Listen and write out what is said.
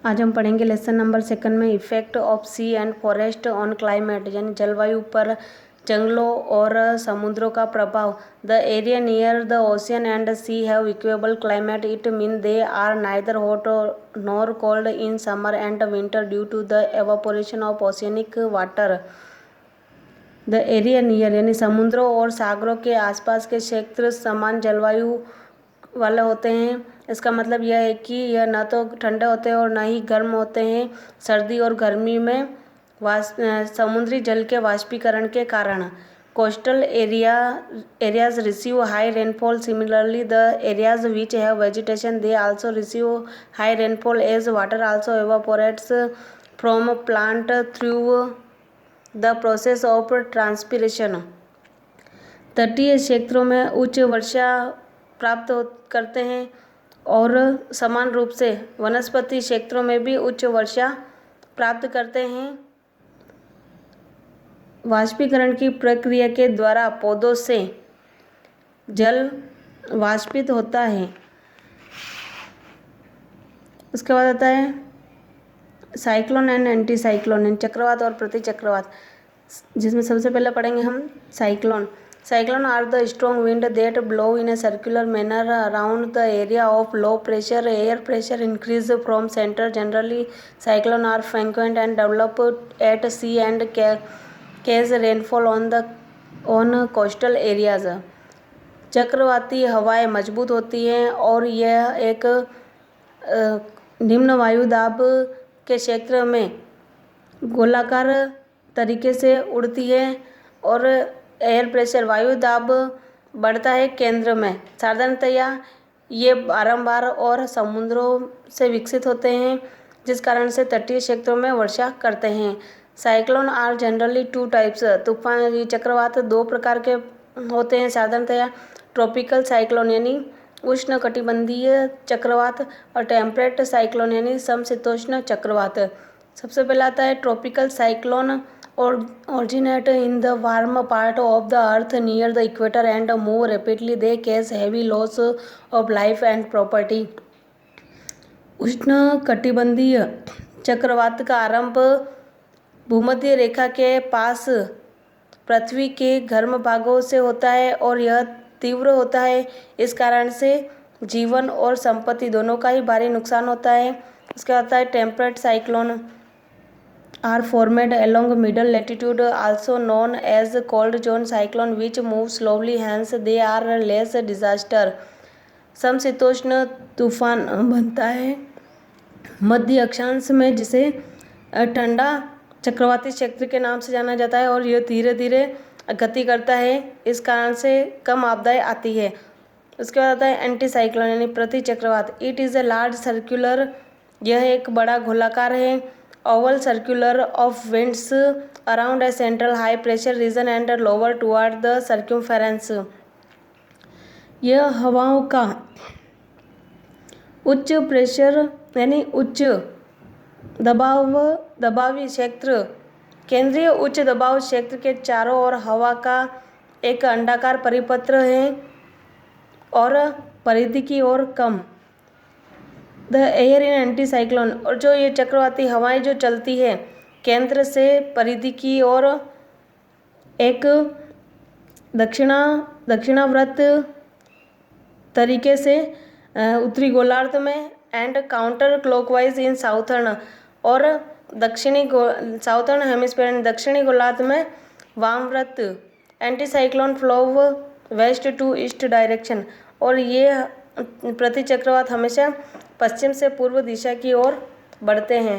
आज हम पढ़ेंगे लेसन नंबर 2 में effect of sea and forest on climate, यानी जलवायु पर जंगलों और समुद्रों का प्रभाव। The area near the ocean and sea have equable climate. It mean they are neither hot nor cold in summer and winter due to the evaporation of oceanic water. The area near यानी समुद्रों और सागरों के आसपास के क्षेत्र समान जलवायु वाले होते हैं। इसका मतलब यह है कि यह न तो ठंडे होते हैं और न ही गर्म होते हैं। सर्दी और गर्मी में समुद्री जल के वाष्पीकरण के कारण coastal areas receive high rainfall. Similarly the areas which have vegetation they also receive high rainfall as water also evaporates from plant through the process of transpiration. तटीय क्षेत्रों में उच्च वर्षा प्राप्त करते हैं और समान रूप से वनस्पति क्षेत्रों में भी उच्च वर्षा प्राप्त करते हैं। वाष्पीकरण की प्रक्रिया के द्वारा पौधों से जल वाष्पित होता है। उसके बाद आता है साइक्लोन एंड एंटी साइक्लोन, चक्रवात और प्रति चक्रवात, जिसमें सबसे पहले पढ़ेंगे हम cyclone. Cyclone are the strong wind that blow in a circular manner around the area of low pressure. Air pressure increase from center. Generally, cyclones are frequent and develop at sea and cause rainfall on coastal areas. चक्रवाती हवाएं मजबूत होती हैं और यह एक निम्न वायु दाब के क्षेत्र में गोलाकार तरीके से उड़ती है और एयर प्रेशर वायु दाब बढ़ता है केंद्र में। साधारणतया ये बारंबार और समुद्रों से विकसित होते हैं, जिस कारण से तटीय क्षेत्रों में वर्षा करते हैं। Cyclone are generally 2 types. तूफान चक्रवात 2 प्रकार के होते हैं साधारणतया। ट्रॉपिकल साइक्लोन यानी उष्ण कटिबंधीय चक्रवात और टेम्परेट साइक्लोन यानी समशीतोष्ण चक्रवात। सबसे पहला आता है tropical cyclone originate in the warm part of the earth near the equator and move rapidly. They cause heavy loss of life and property. उष्ण कटिबंधीय चक्रवात का आरंभ भूमध्य रेखा के पास पृथ्वी के गर्म भागों से होता है और यह तीव्र होता है। इस कारण से जीवन और संपत्ति दोनों का ही भारी नुकसान होता है। इसके बाद आता है temperate cyclone are formed along middle latitude, also known as cold zone cyclone, which move slowly, hence they are less disaster. समशीतोष्ण तूफान बनता है मध्य अक्षांश में, जिसे ठंडा चक्रवाती क्षेत्र के नाम से जाना जाता है और यह धीरे धीरे गति करता है। इस कारण से कम आपदाएं आती है। उसके बाद आता है एंटी साइक्लोन यानी प्रति चक्रवात। It is a large circular, यह एक बड़ा गोलाकार है। Oval circular of winds around a central high pressure region and lower toward the circumference. यह हवाओं का उच्च प्रेशर यानी उच्च दबावी क्षेत्र, केंद्रीय उच्च दबाव क्षेत्र के चारों ओर हवा का एक अंडाकार परिपत्र है और परिधि की ओर कम। The air in anti cyclone, और जो ये चक्रवाती हवाएं जो चलती है केंद्र से परिधि की ओर एक दक्षिणावर्त तरीके से उत्तरी गोलार्ध में and counter clockwise in southern, और साउथर्न हेमिस्फीयर दक्षिणी गोलार्ध में वामव्रत। Anti cyclone flow west to east direction, और ये प्रति चक्रवात हमेशा पश्चिम से पूर्व दिशा की ओर बढ़ते हैं।